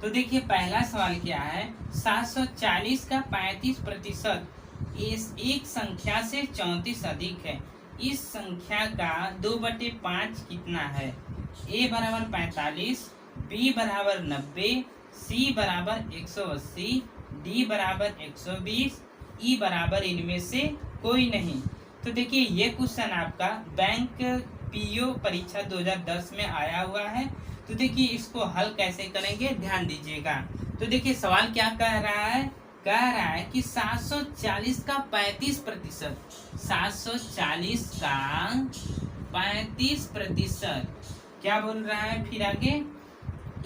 तो देखिए पहला सवाल क्या है, 740 का 35% इस एक संख्या से 34 अधिक है। इस संख्या का 2/5 कितना है? ए बराबर 45, बी बराबर 90, सी बराबर 180, डी बराबर 120, ई बराबर इनमें से कोई नहीं। तो देखिए ये क्वेश्चन आपका बैंक पीओ परीक्षा 2010 में आया हुआ है। तो देखिए इसको हल कैसे करेंगे, ध्यान दीजिएगा। तो देखिए सवाल क्या कह रहा है, कह रहा है कि 740 का 35%, 740 का 35% क्या बोल रहा है फिर आगे,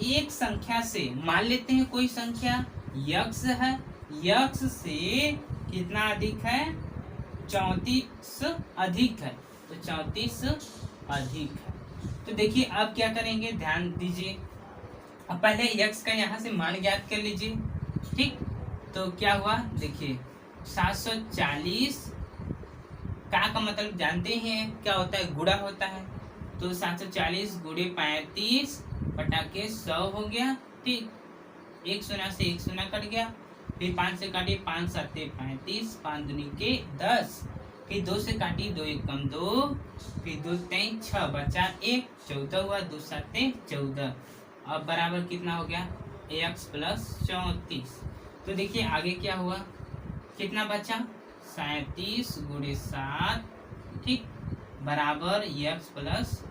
एक संख्या से, मान लेते हैं कोई संख्या यक्स है, यक्स से कितना अधिक है, 34 अधिक है। तो 34 अधिक है। तो देखिए अब क्या करेंगे, ध्यान दीजिए। अब पहले x का यहाँ से मान ज्ञात कर लीजिए। ठीक, तो क्या हुआ देखिए, 740 का मतलब जानते हैं क्या होता है, गुणा होता है। तो 740 गुणे 35 बटा के 100 हो गया। ठीक, एक शून्य से एक शून्य कट गया, फिर 5 से काटिए, 5 सत्ते 35, 5 दूनी के 10, फिर 2 से काटिए, 2 एक कम 2, फिर 2 3 6 बचा 1, 14 हुआ, 2 सत्ते 14। अब बराबर कितना हो गया, x प्लस 34। तो देखिए आगे क्या हुआ, कितना बचा, 37 गुणे 7, ठीक, बराबर x प्लस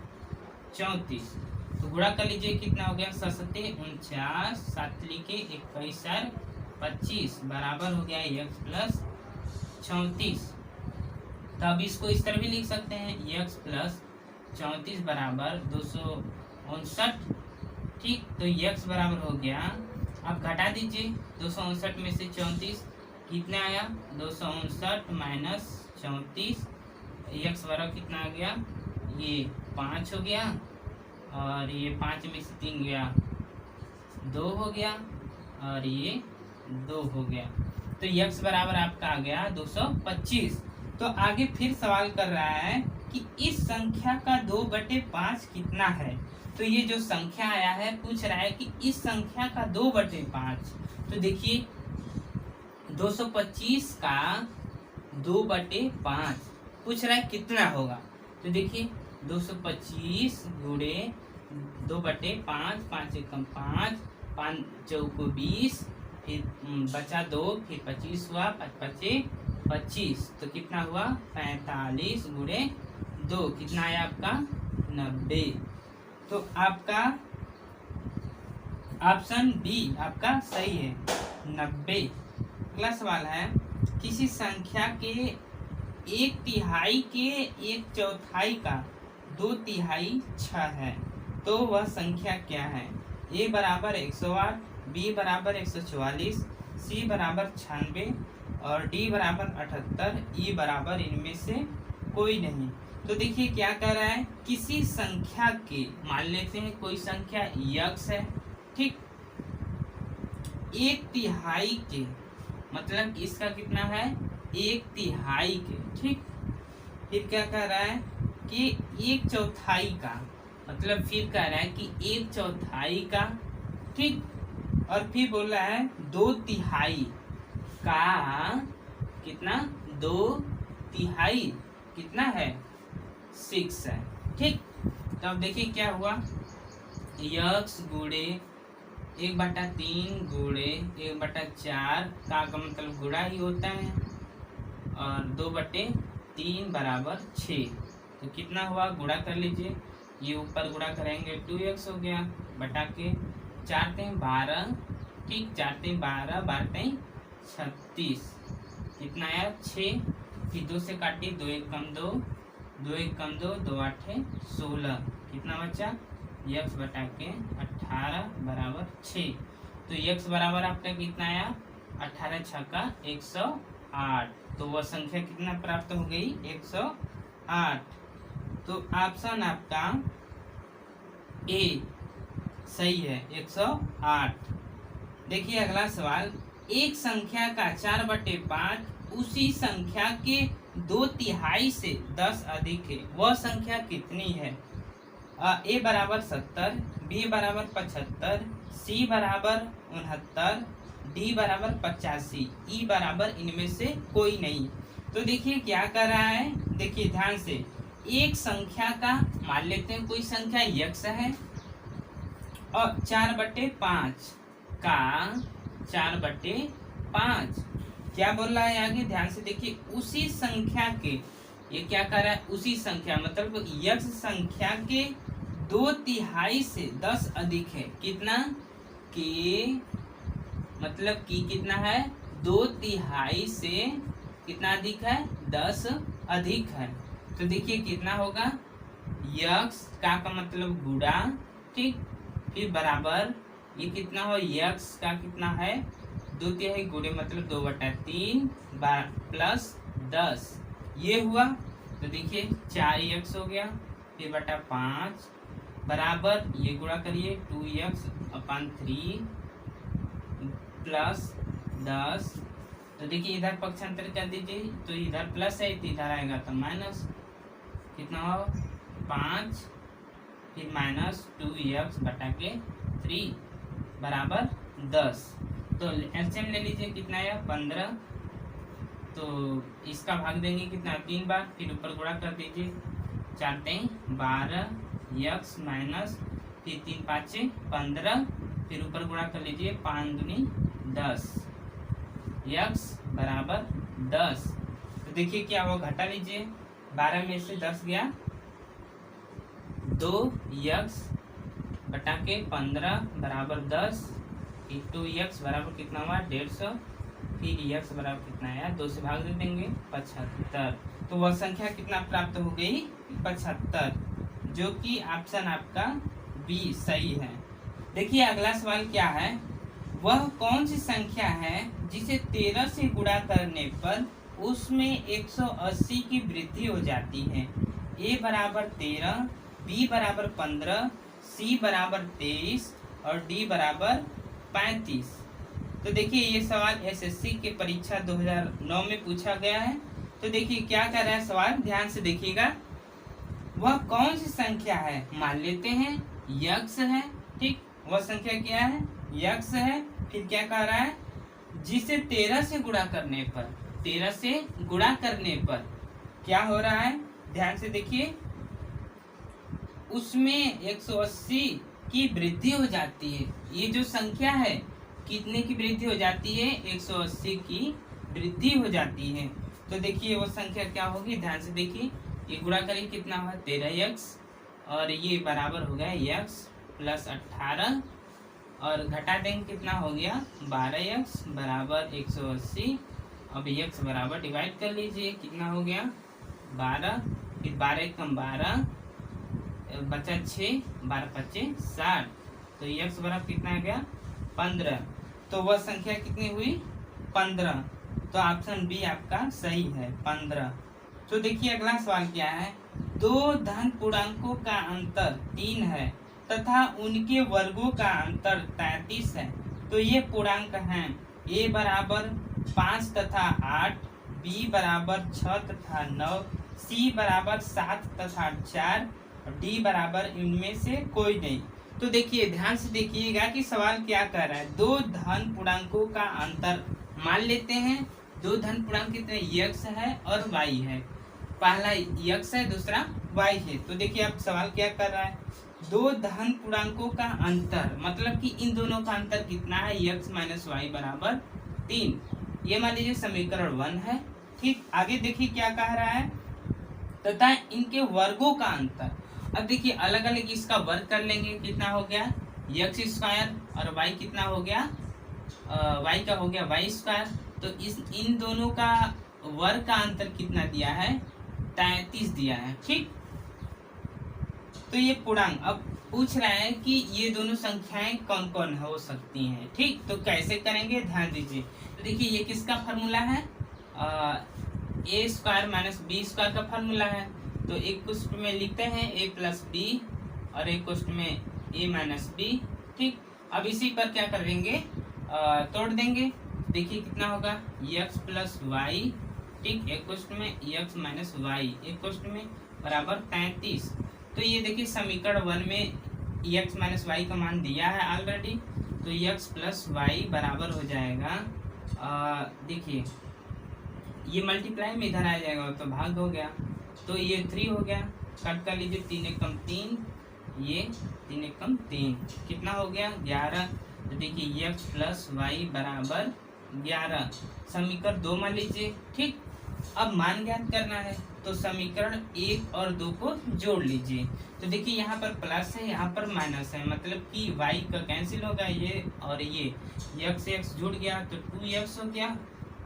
34। तो गुणा कर लीजिए, कितना हो गया, 7 49, 7 लिखे 21 25, बराबर हो गया x प्लस 34। तो अब इसको इस तरह भी लिख सकते हैं, x प्लस 34 बराबर 259। ठीक, तो x बराबर हो गया, अब घटा दीजिए 259 में से 34, कितना आया, 259 माइनस 34, x बराबर कितना आ गया, ये 5 हो गया, और ये 5 में से 3 गया 2 हो गया, और ये 2 हो गया। तो x बराबर आपका आ गया 225। तो आगे फिर सवाल कर रहा है कि इस संख्या का 2/5 कितना है। तो ये जो संख्या आया है पूछ रहा है कि इस संख्या का 2/5। तो देखिए 225 का 2/5 पूछ रहा है कितना होगा। तो देखिए 225 गुणे 2/5, 5 एकम 5, 5 चौको 20, फिर बचा 2, फिर 25 हुआ, 5 पचे 25। तो कितना हुआ, 45 गुणे 2, कितना आया आपका 90। तो आपका ऑप्शन बी आपका सही है, 90। अगला सवाल है, किसी संख्या के 1/3 के 1/4 का 2/3 6 है, तो वह संख्या क्या है। ए बराबर 108, बी बराबर 144, सी बराबर 96, और डी बराबर 78, ई बराबर इनमें से कोई नहीं। तो देखिए क्या कह रहा है, किसी संख्या के, मान लेते हैं कोई संख्या यक्स है, ठीक, 1/3 के, मतलब इसका कितना है, 1/3 के, ठीक। फिर क्या कह रहा है कि 1/4 का, मतलब फिर कह रहा है कि 1/4 का, ठीक, और फिर बोल रहा है 2/3 का कितना, 2/3 कितना है, 6 है, ठीक। तो अब देखिए क्या हुआ, यक्स गुणे 1/3 गुणे 1/4 का मतलब गुणा ही होता है, और 2/3 बराबर 6। तो कितना हुआ, गुणा कर लीजिए, ये ऊपर गुणा करेंगे 2x हो गया, बटा के 4 3 12, ठीक, 4 3 12, 12 3 36, कितना आया 6, फिर 2 से काटिए, 2 एक कम 2, 2 एक कम 2, 2 8 16, कितना बचा, x बटा के 18 बराबर 6। तो x बराबर आपका कितना आया, 18 छक्का 108। तो वह संख्या कितना प्राप्त हो गई, 108। तो ऑप्शन आपका ए सही है, 108। देखिए अगला सवाल, एक संख्या का 4/5 उसी संख्या के 2/3 से 10 अधिक है, वह संख्या कितनी है। ए बराबर 70, बी बराबर 75, सी बराबर 69, डी बराबर 85, ई बराबर इनमें से कोई नहीं। तो देखिए क्या कर रहा है, देखिए ध्यान से, एक संख्या का मान लेते हैं कोई संख्या यक्स है और 4/5 का 4/5 क्या बोल रहा है आगे, ध्यान से देखिए, उसी संख्या के, ये क्या कर रहा है, उसी संख्या मतलब यक्स संख्या के 2/3 से 10 अधिक है। कितना के मतलब कि कितना है, 2/3 से कितना अधिक है, 10 अधिक है। तो देखिए कितना होगा, यक्स का मतलब गुणा, ठीक, फिर बराबर ये कितना हो, यक्स का कितना है 2/3 गुणे मतलब 2/3 प्लस 10 ये हुआ। तो देखिए 4x हो गया, फिर बटा 5 बराबर ये गुणा करिए 2x/3 प्लस 10। तो देखिए इधर पक्षांतर कर दीजिए, तो इधर प्लस है तो इधर आएगा तो माइनस, कितना हो 5 फिर माइनस 2x/3 बराबर 10। तो एलसीएम ले लीजिए, कितना है 15, तो इसका भाग देंगे कितना 3 बार, फिर ऊपर गुणा कर दीजिए, 4×3 12 x माइनस फिर 3×5 15, फिर ऊपर गुणा कर लीजिए 5×2 10 x बराबर 10। तो देखिए क्या हुआ, घटा लीजिए, 12 में से 10 गया, 2x बटा के 15 बराबर 10, फिर 2x बराबर कितना हुआ 150, फिर x बराबर कितना आया 2 से भाग दे देंगे 75। तो वह संख्या कितना प्राप्त हो गई 75, जो कि ऑप्शन आपका बी सही है। देखिए अगला सवाल क्या है, वह कौन सी संख्या है जिसे 13 से गुणा करने पर उसमें 180 की वृद्धि हो जाती है। a बराबर 13, b बराबर 15, c बराबर 23 और d बराबर 35। तो देखिए ये सवाल एसएससी के परीक्षा 2009 में पूछा गया है। तो देखिए क्या कर रहा है सवाल, ध्यान से देखिएगा, वह कौन सी संख्या है, मान लेते हैं यक्स है, ठीक, वह संख्या क्या है यक्स है, फिर क्या कह रहा है, जिसे 13 से गुणा करने पर, 13 से गुणा करने पर क्या हो रहा है, ध्यान से देखिए, उसमें 180 की वृद्धि हो जाती है। ये जो संख्या है कितने की वृद्धि हो जाती है, 180 की वृद्धि हो जाती है। तो देखिए वो संख्या क्या होगी, ध्यान से देखिए, ये गुणा करें कितना हुआ 13x और ये बराबर हो गया x प्लस 18 और घटा देंगे कितना हो गया 12x बराबर 180। अब x बराबर डिवाइड कर लीजिए, कितना हो गया 12, फिर 12 कम 12 बचा 6, 12×5 60, तो x बराबर कितना आ गया 15। तो वह संख्या कितनी हुई 15। तो ऑप्शन बी आपका सही है 15। तो देखिए अगला सवाल क्या है, दो धन पूर्णांकों का अंतर 3 है तथा उनके वर्गों का अंतर 33 है। तो ये पूर्णांक हैं, a बराबर 5 तथा 8, b बराबर 6 तथा 9, c बराबर 7 तथा 4, डी बराबर इनमें से कोई नहीं। तो देखिए ध्यान से देखिएगा कि सवाल क्या कर रहा है, दो धन पूर्णांकों का अंतर मान लेते हैं, दो धन पूर्णांक कितने x है और y है, पहला x है दूसरा y है। तो देखिए अब सवाल क्या कर रहा है, दो धन पूर्णांकों का अंतर मतलब कि इन दोनों का अंतर कितना है, x माइनस वाई बराबर 3। ये मान लीजिए समीकरण 1 है, ठीक। आगे देखिए क्या कह रहा है, तथा इनके वर्गों का अंतर। अब देखिए अलग अलग इसका वर्ग कर लेंगे, कितना हो गया x स्क्वायर और y कितना हो गया y का हो गया y स्क्वायर। तो इस इन दोनों का वर्ग का अंतर कितना दिया है 33 दिया है, ठीक। तो ये पूर्णांक अब पूछ रहा है कि ये दोनों संख्याएं कौन कौन हो सकती हैं, ठीक। तो कैसे करेंगे ध्यान दीजिए। तो देखिए ये किसका फार्मूला है, ए स्क्वायर माइनस बी स्क्वायर का फार्मूला है। तो एक कुष्ठ में लिखते हैं a प्लस बी और एक कुष्ठ में a माइनस बी, ठीक। अब इसी पर क्या करेंगे तोड़ देंगे, देखिए कितना होगा x प्लस वाई, ठीक, एक कुष्ठ में x माइनस वाई, एक कुष्ठ में बराबर 33। तो ये देखिए समीकरण 1 में x माइनस वाई का मान दिया है ऑलरेडी, तो x प्लस वाई बराबर हो जाएगा, देखिए ये मल्टीप्लाई में इधर आ जाएगा तो भाग हो गया, तो ये 3 हो गया, कट कर लीजिए, 3 एकम 3, ये 3 एकम 3, कितना हो गया 11। तो देखिए x प्लस वाई बराबर 11, समीकरण 2 मान लीजिए। ठीक, अब मान ज्ञात करना है तो समीकरण 1 और 2 को जोड़ लीजिए। तो देखिए यहाँ पर प्लस है, यहाँ पर माइनस है, मतलब कि y का कैंसिल होगा, ये और ये x से x जुड़ गया तो 2x हो गया,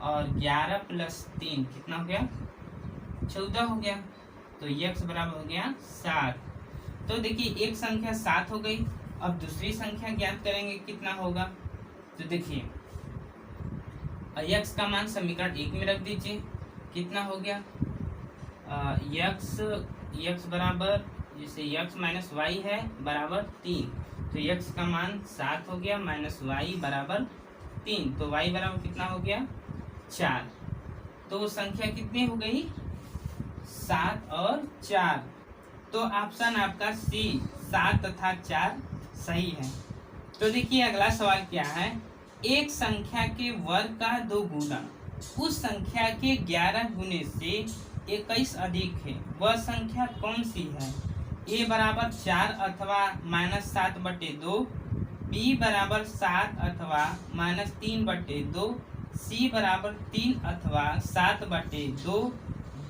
और 11 प्लस 3 कितना हो गया 14 हो गया, तो x बराबर हो गया 7। तो देखिए एक संख्या 7 हो गई। अब दूसरी संख्या ज्ञात करेंगे कितना होगा, तो देखिए x का मान समीकरण 1 में रख दीजिए, कितना हो गया x बराबर, जैसे x माइनस वाई है बराबर 3, तो x का मान 7 हो गया माइनस वाई बराबर 3, तो y बराबर कितना हो गया 4। तो संख्या कितनी हो गई 7 और 4। तो ऑप्शन आपका सी 7 तथा 4 सही है। तो देखिए अगला सवाल क्या है, एक संख्या के वर्ग का 2 गुना उस संख्या के 11 गुने से 21 अधिक है, वह संख्या कौन सी है। a बराबर 4 अथवा -7/2, b बराबर 7 अथवा -3/2, c बराबर 3 अथवा 7/2,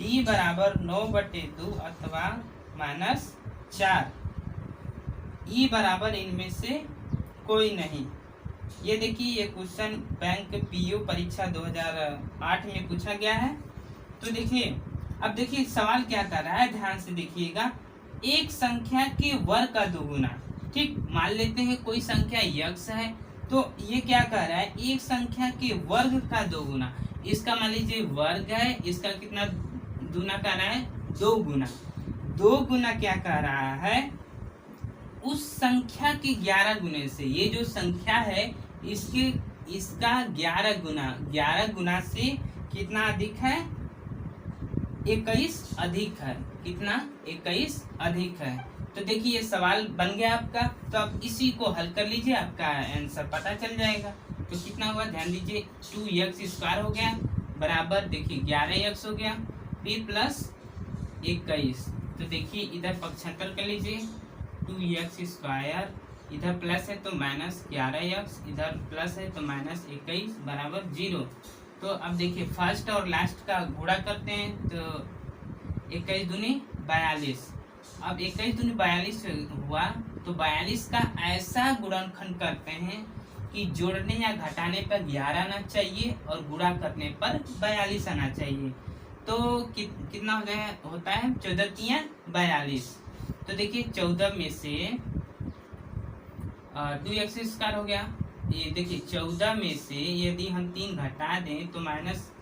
d बराबर 9/2 अथवा -4, e बराबर इनमें से कोई नहीं। ये देखिए ये क्वेश्चन बैंक पीओ परीक्षा 2008 में पूछा गया है। तो देखिए अब देखिए सवाल क्या कर रहा है, ध्यान से देखिएगा, एक संख्या के वर्ग का 2 गुना। ठीक, मान लेते हैं कोई संख्या x है, तो ये क्या कर रहा है, एक संख्या के वर्ग का 2 गुना, इसका मान लीजिए वर्ग है, इसका कितना गुना कर रहा है 2 गुना। 2 गुना क्या कर रहा है, उस संख्या के 11 गुने से, ये जो संख्या है इसका 11 गुना से कितना अधिक है 21 अधिक है, कितना 21 अधिक है। तो देखिए ये सवाल बन गया आपका। तो आप इसी को हल कर लीजिए, आपका आंसर पता चल जाएगा। तो कितना हुआ ध्यान दीजिए, 2x² हो गया बराबर, देखिए 11x हो गया, फिर प्लस 21। तो देखिए इधर पक्षांतर कर लीजिए, 2x², इधर प्लस है तो -11x, इधर प्लस है तो -21 बराबर 0। तो अब देखिए फर्स्ट और लास्ट का गुणा करते हैं, तो 21 दूनी 42। अब 21 दूनी 42 हुआ, तो 42 का ऐसा गुणनखंड करते हैं कि जोड़ने या घटाने पर 11 आना चाहिए और गुणा करने पर 42 आना चाहिए। तो कितना हो गया होता है 14 × 42। तो देखिए 14 में से 2x² हो गया, ये देखिए 14 में से यदि हम 3 घटा दें तो माइनस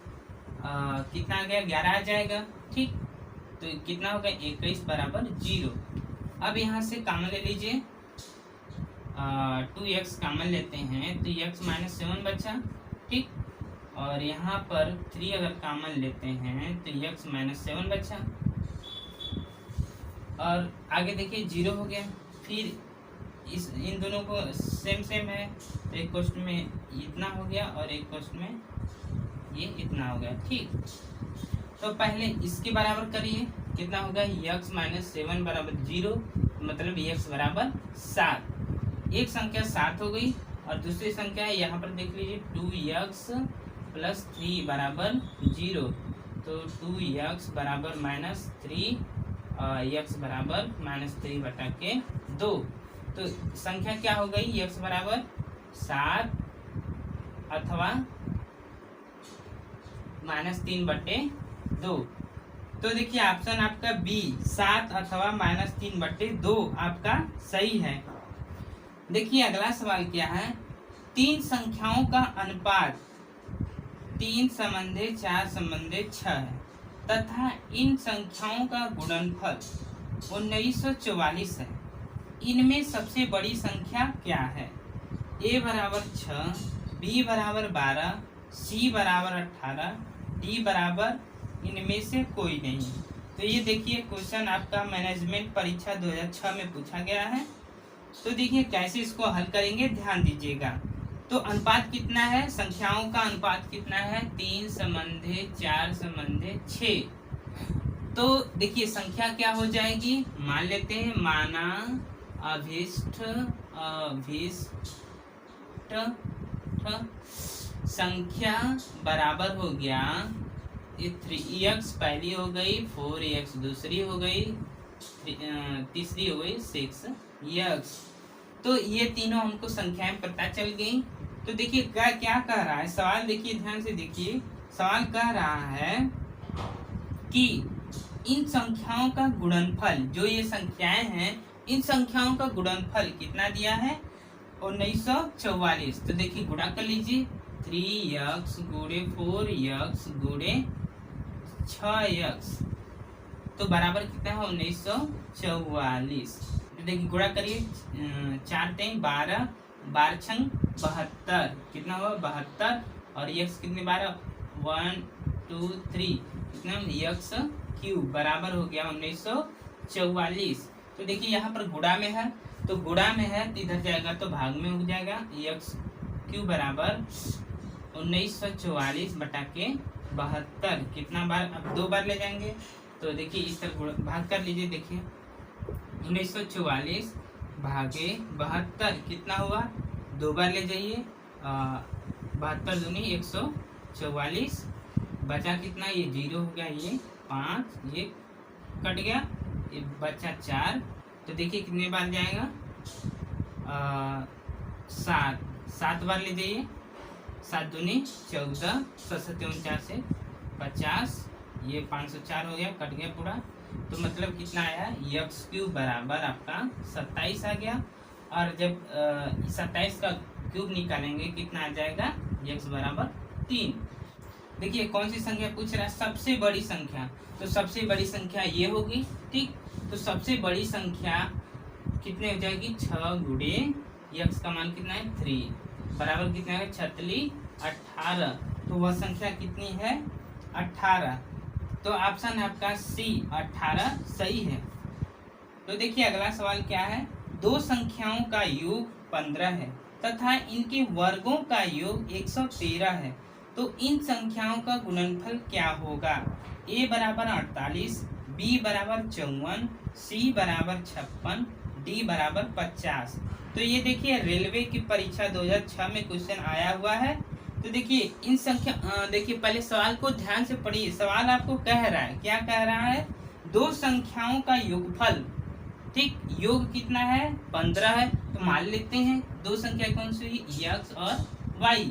कितना आ गया 11 आ जाएगा। ठीक, तो कितना हो गया 21 बराबर 0। अब यहाँ से कॉमन ले लीजिए, 2x कॉमन लेते हैं तो x -7 बचा। ठीक, और यहाँ पर 3 अगर कॉमन लेते हैं तो x -7 बचा, और आगे देखिए 0 हो गया। फिर इन दोनों को सेम है, तो एक क्वेश्चन में इतना हो गया और एक क्वेश्चन में ये इतना हो गया। ठीक, तो पहले इसके बराबर करिए, कितना होगा x -7 बराबर 0, मतलब x बराबर 7। एक संख्या 7 हो गई, और दूसरी संख्या है यहाँ पर देख लीजिए 2x + 3 बराबर 0, तो 2x बराबर -3, x बराबर -3/2। तो संख्या क्या हो गई, x बराबर 7 अथवा -3/2। तो देखिए ऑप्शन आपका बी 7 अथवा -3/2 आपका सही है। देखिए अगला सवाल क्या है, 3 संख्याओं का अनुपात 3:4:6 है तथा इन संख्याओं का गुणनफल 1944 है। इनमें सबसे बड़ी संख्या क्या है। a बराबर 6, b बराबर 12, c बराबर 18, d बराबर इनमें से कोई नहीं। तो ये देखिए क्वेश्चन आपका मैनेजमेंट परीक्षा 2006 में पूछा गया है। तो देखिए कैसे इसको हल करेंगे, ध्यान दीजिएगा। तो अनुपात कितना है, संख्याओं का अनुपात कितना है, 3 संबंधे 4 संबंधे 6। तो देखिए संख्या क्या हो जाएगी, मान लेते हैं, माना अभिष्ट संख्या बराबर हो गया, ये 3x पहली हो गई, 4x दूसरी हो गई, तीसरी हो गई 6x। तो ये तीनों हमको संख्याएं पता चल गई। तो देखिए क्या कह रहा है सवाल, देखिए ध्यान से देखिए, सवाल कह रहा है कि इन संख्याओं का गुणनफल, जो ये संख्याएं हैं इन संख्याओं का गुणनफल कितना दिया है, 1944। तो देखिए गुणा कर लीजिए, 3x गुणे 4x गुणे 6x, तो बराबर कितना है 1944। तो देखिए गुणा करिए, 4 × 12, 12 × 72, कितना हुआ 72, और x कितने 12, 1 2 3, कितना x क्यूब बराबर हो गया 1944। तो देखिए यहाँ पर गुणा में है, तो गुणा में है तो इधर जाएगा तो भाग में हो जाएगा, x क्यूब बराबर 1944 बटा के 72, कितना बार, अब 2 बार ले जाएंगे, तो देखिए इस तरह भाग कर लीजिए। देखिए 1944 भागे 72 कितना हुआ, 2 बार ले जाइए, 72 दूनी 144, बचा कितना, ये 0 हो गया, ये 5, ये कट गया, ये बचा 4। तो देखिए कितने बार जाएगा, 7 बार ले जाइए, 7 दूनी 14, 7 4 से 50, ये 504 हो गया, कट गया पूरा। तो मतलब कितना आया, x क्यूब बराबर आपका 27 आ गया। और जब 27 का क्यूब निकालेंगे कितना आ जाएगा, x बराबर 3। देखिए कौन सी संख्या पूछ रहा है, सबसे बड़ी संख्या, तो सबसे बड़ी संख्या ये होगी, ठीक। तो सबसे बड़ी संख्या कितने हो जाएगी, 6 गुणे x का मान कितना है 3, बराबर कितना है 36 18। तो वह संख्या कितनी है 18। तो ऑप्शन है आपका सी 18 सही है। तो देखिए अगला सवाल क्या है, दो संख्याओं का योग 15 है तथा इनके वर्गों का योग 113 है, तो इन संख्याओं का गुणनफल क्या होगा। a बराबर 48, b बराबर 54, c बराबर 56, d बराबर 50। तो ये देखिए रेलवे की परीक्षा 2006 में क्वेश्चन आया हुआ है। तो देखिए इन संख्या, देखिए पहले सवाल को ध्यान से पढ़िए। सवाल आपको कह रहा है, क्या कह रहा है, दो संख्याओं का योगफल, ठीक, योग कितना है 15 है। तो मान लेते हैं दो संख्या कौन सी हुई, x और y।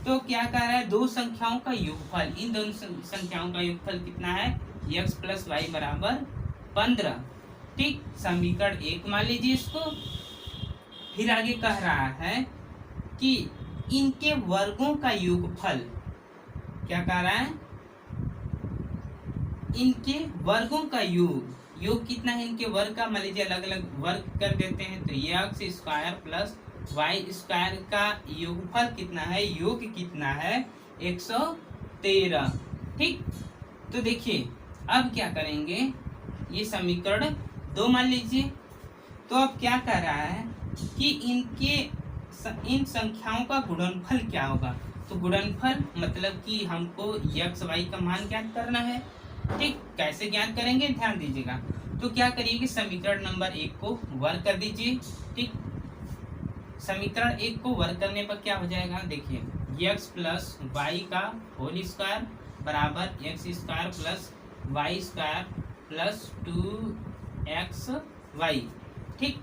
तो क्या कह रहा है, दो संख्याओं का योगफल, इन दोनों संख्याओं का योगफल कितना है, x प्लस y बराबर 15, ठीक। समीकरण 1 मान लीजिए इसको। फिर आगे कह रहा है कि इनके वर्गों का योगफल, क्या कह रहा है, इनके वर्गों का योग कितना है, इनके वर्ग का मान लीजिए अलग अलग वर्ग कर देते हैं। तो x square plus y square का योगफल कितना है, योग कितना है 113, ठीक। तो देखिए अब क्या करेंगे, ये समीकरण 2 मान लीजिए। तो अब क्या कह रहा है कि इन संख्याओं का गुणनफल क्या होगा। तो गुणनफल मतलब कि हमको x y का मान ज्ञात करना है, ठीक। कैसे ज्ञात करेंगे, ध्यान दीजिएगा। तो क्या करिए कि समीकरण नंबर 1 को वर्क कर दीजिए, ठीक। समीकरण 1 को वर्क करने पर क्या हो जाएगा, देखिए x प्लस वाई का होल स्क्वायर बराबर x square plus y square plus 2xy, ठीक।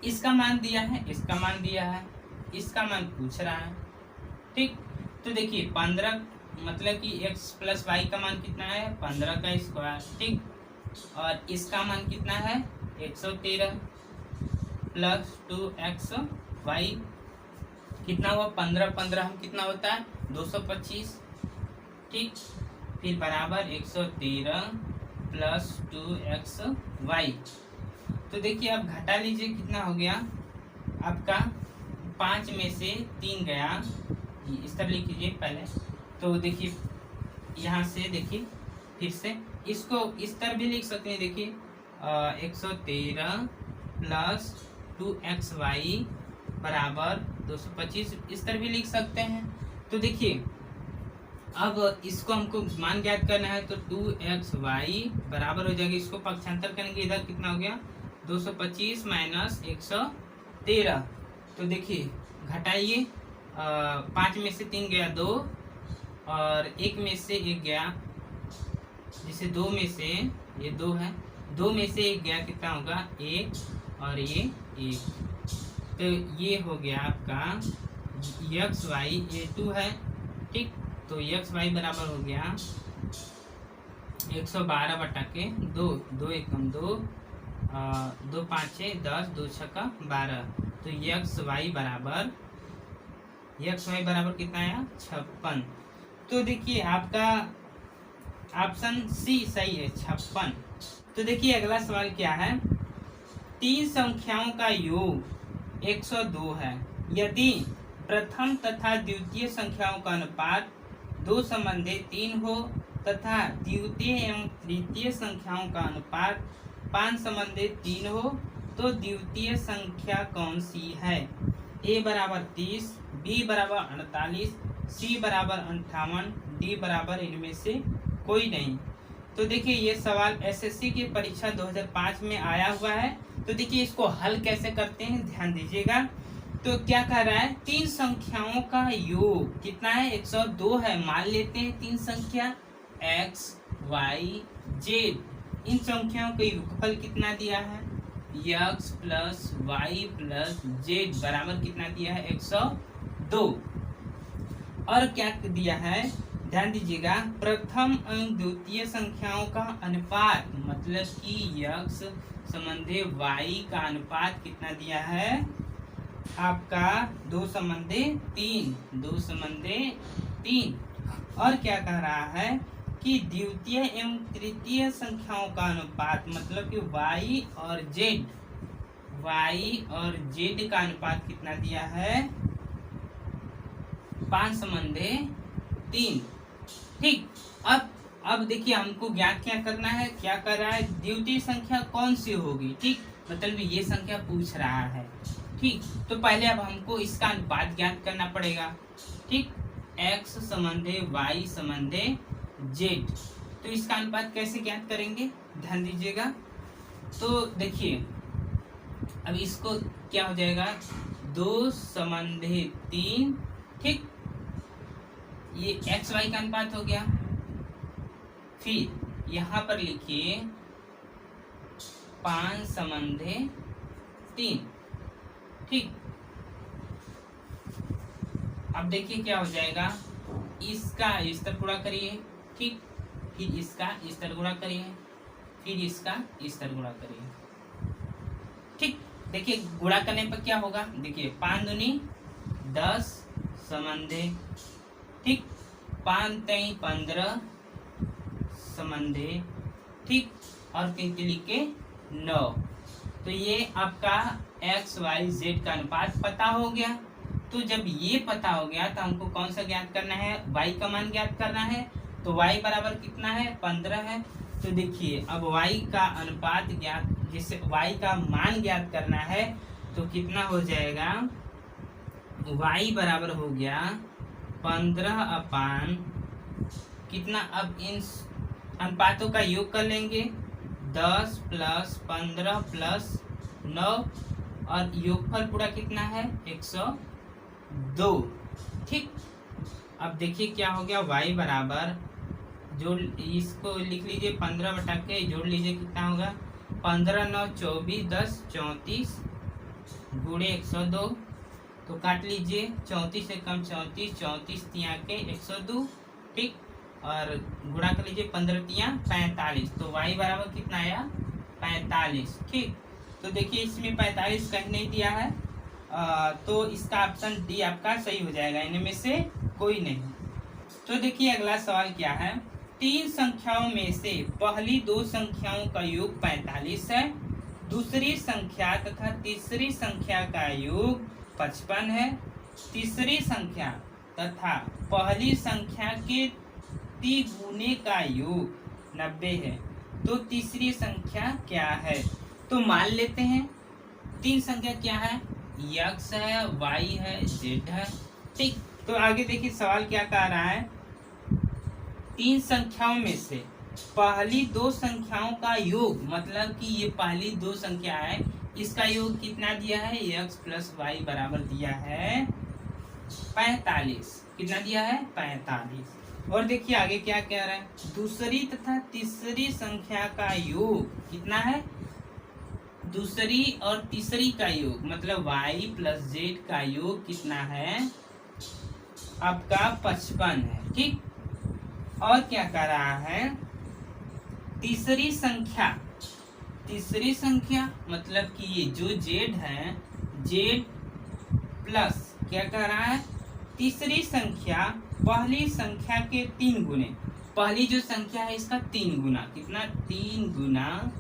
इसका मान दिया है, इसका मान दिया है, इसका मान पूछ रहा है, ठीक। तो देखिए 15 मतलब कि x प्लस वाई का मान कितना है 15 का स्क्वायर, ठीक। और इसका मान कितना है 113 प्लस 2xy, कितना हुआ 15 15 हम कितना होता है 225, ठीक। फिर बराबर 113 प्लस 2xy। तो देखिए अब घटा लीजिए, कितना हो गया आपका, 5 में से 3 गया, इस तरह लिख लीजिए पहले। तो देखिए यहाँ से देखिए फिर से इसको इस तरह भी लिख सकते हैं, देखिए 113 प्लस 2xy बराबर 225 इस तरह भी लिख सकते हैं। तो देखिए अब इसको हमको मान ज्ञात करना है, तो 2xy बराबर हो जाएगा, इसको पक्षांतर करेंगे, इधर कितना हो गया 225 माइनस 113। तो देखिए घटाइए, 5 में से 3 गया 2 और 1 में से 1 गया, जिसे 2 में से ये 2 है, 2 में से 1 गया, कितना होगा 1 और ये 1। तो ये हो गया आपका xy, ये 2 है, ठीक। तो xy बराबर हो गया 112 बटा के 2, 2 एकम 2, 2 5 6 10, 2 6 12। तो xy बराबर कितना आया 56। तो देखिए आपका ऑप्शन सी सही है 56। तो देखिए अगला सवाल क्या है, 3 संख्याओं का योग 102 है। यदि प्रथम तथा द्वितीय संख्याओं का अनुपात 2:3 हो तथा द्वितीय एवं तृतीय संख्याओं का अनुपात 5:3 हो, तो द्वितीय संख्या कौन सी है? a बराबर 30, b बराबर 48, c बराबर 58, d बराबर इनमें से कोई नहीं। तो देखिए ये सवाल एसएससी की परीक्षा 2005 में आया हुआ है। तो देखिए इसको हल कैसे करते हैं ध्यान दीजिएगा। तो क्या कह रहा है, 3 संख्याओं का योग कितना है 102 है। मान लेते हैं 3 संख्या x y z, इन संख्याओं का योगफल कितना दिया है x plus y plus z बराबर कितना दिया है 102। और क्या दिया है ध्यान दीजिएगा, प्रथम एवं द्वितीय संख्याओं का अनुपात, मतलब कि x संबंधी y का अनुपात कितना दिया है आपका 2:3, 2:3। और क्या कह रहा है कि द्वितीय एवं तृतीय संख्याओं का अनुपात, मतलब कि y और z का अनुपात कितना दिया है 5:3, ठीक। अब देखिए हमको ज्ञात क्या करना है, क्या कर रहा है, द्वितीय संख्या कौन सी होगी, ठीक, मतलब ये संख्या पूछ रहा है, ठीक। तो पहले अब हमको इसका अनुपात ज्ञात करना पड़ेगा, ठीक, x संबंधे y संबंधे z। तो इसका अनुपात कैसे ज्ञात करेंगे ध्यान दीजिएगा। तो देखिए अब इसको क्या हो जाएगा 2:3, ठीक, ये एक्स वाई का अनुपात हो गया। फिर यहाँ पर लिखिए 5:3, ठीक। अब देखिए क्या हो जाएगा, इसका इस तरह गुणा करिए, ठीक, फिर इसका इस तरह गुणा करिए, फिर इसका इस तरह गुणा करिए, ठीक। देखिए गुणा करने पर क्या होगा, देखिए 5 दूनी 10 संबंधे, ठीक, 5 3 15 संबंधे, ठीक, और 3 लिख के 9। तो ये आपका एक्स वाई जेड का अनुपात पता हो गया। तो जब ये पता हो गया तो हमको कौन सा ज्ञात करना है, y का मान ज्ञात करना है। तो y बराबर कितना है 15 है। तो देखिए अब y का अनुपात ज्ञात, जिससे y का मान ज्ञात करना है, तो कितना हो जाएगा, y बराबर हो गया 15 अपान कितना, अब इन अनुपातों का योग कर लेंगे 10 प्लस 15 प्लस 9 और योगफल पूरा कितना है 102, ठीक। अब देखिए क्या हो गया, y बराबर, जोड़ इसको लिख लीजिए 15 बटा के जोड़ लीजिए कितना होगा 15 9 24 10 34 गुणे 102। तो काट लीजिए 34 से कम 34, 34 तिया के 102, ठीक, और गुणा कर लीजिए 15 तिया 45। तो y बराबर कितना आया 45, ठीक। तो देखिए इसमें 45 कहीं नहीं दिया है, तो इसका ऑप्शन डी आपका सही हो जाएगा, इनमें से कोई नहीं। तो देखिए अगला सवाल क्या है, 3 संख्याओं में से पहली 2 संख्याओं का योग 45 है, दूसरी संख्या तथा तीसरी संख्या का योग 55 है, तीसरी संख्या तथा पहली संख्या के गुणे का योग 90 है। तो तीसरी संख्या क्या है। तो मान लेते हैं तीन संख्या क्या है, x है, y है, z है। ठीक, तो आगे देखिए सवाल क्या कह रहा है, तीन संख्याओं में से पहली दो संख्याओं का योग, मतलब कि ये पहली दो संख्या है, इसका योग कितना दिया है, x प्लस वाई बराबर दिया है 45। कितना दिया है, 45। और देखिए आगे क्या कह रहा है, दूसरी तथा तीसरी संख्या का योग कितना है, दूसरी और तीसरी का योग मतलब y प्लस जेड का योग कितना है, आपका 55 है। ठीक, और क्या कर रहा है, तीसरी संख्या मतलब कि ये जो z है, z प्लस क्या कर रहा है, तीसरी संख्या पहली संख्या के 3 गुने, पहली जो संख्या है इसका 3 गुना, कितना 3 गुना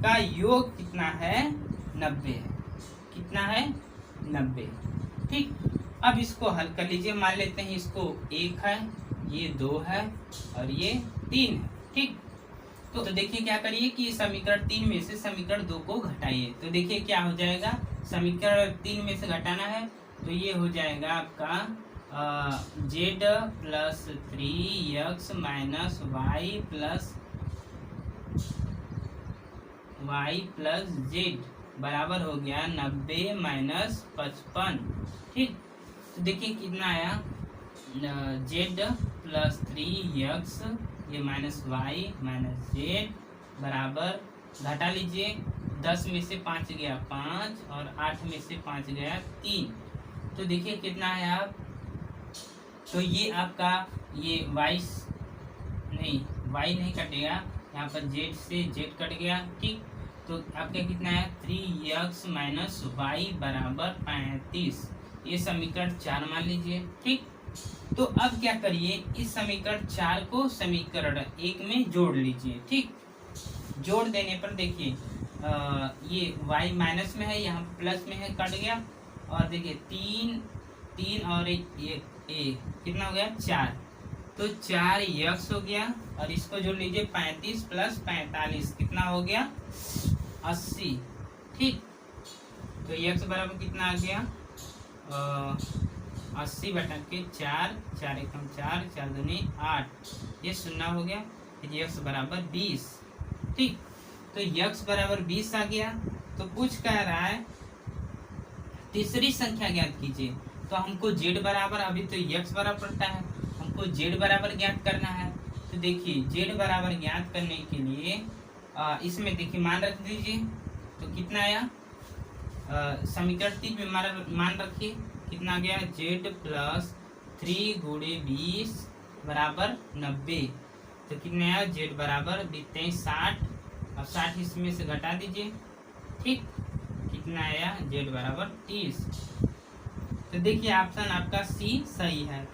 का योग कितना है, 90 है। कितना है, 90। ठीक, अब इसको हल कर लीजिए, मान लेते हैं इसको 1 है, ये 2 है और ये 3 है। ठीक, तो देखिए क्या करिए कि समीकरण 3 में से समीकरण 2 को घटाइए, तो देखिए क्या हो जाएगा, समीकरण 3 में से घटाना है तो ये हो जाएगा आपका z plus 3x minus y plus Z बराबर हो गया 90 माइनस 55। ठीक, तो देखिए कितना आया, z प्लस 3x ये माइनस वाई माइनस जेड बराबर, घटा लीजिए, 10 में से 5 गया 5 और 8 में से 5 गया 3, तो देखिए कितना है आप, तो ये आपका ये y नहीं कटेगा, यहाँ पर z से z कट गया। ठीक, तो आपका कितना है 3x माइनस वाई बराबर 35, ये समीकरण 4 मान लीजिए। ठीक, तो अब क्या करिए, इस समीकरण 4 को समीकरण 1 में जोड़ लीजिए। ठीक, जोड़ देने पर देखिए ये y माइनस में है, यहाँ प्लस में है, कट गया, और देखिए 3 और ये कितना हो गया 4, तो 4x हो गया, और इसको जोड़ लीजिए 35 प्लस 45 कितना हो गया 80। ठीक, तो x बराबर कितना आ गया 80 बटा के 4, 4 एकम 4, 4 दूनी 8, ये 0 हो गया, फिर x बराबर 20। ठीक, तो x बराबर 20 आ गया। तो कुछ कह रहा है तीसरी संख्या ज्ञात कीजिए, तो हमको z बराबर, अभी तो x बराबर पड़ता है, हमको z बराबर ज्ञात करना है। तो देखिए z बराबर ज्ञात करने के लिए इसमें देखिए मान रख दीजिए, तो कितना आया, समीकरण 3 में मान रखिए, कितना गया z प्लस 3 गुणे 20 बराबर 90, तो कितना आया z बराबर 60, अब 60 इसमें से घटा दीजिए। ठीक, कितना आया z बराबर 30, तो देखिए ऑप्शन आपका सी सही है।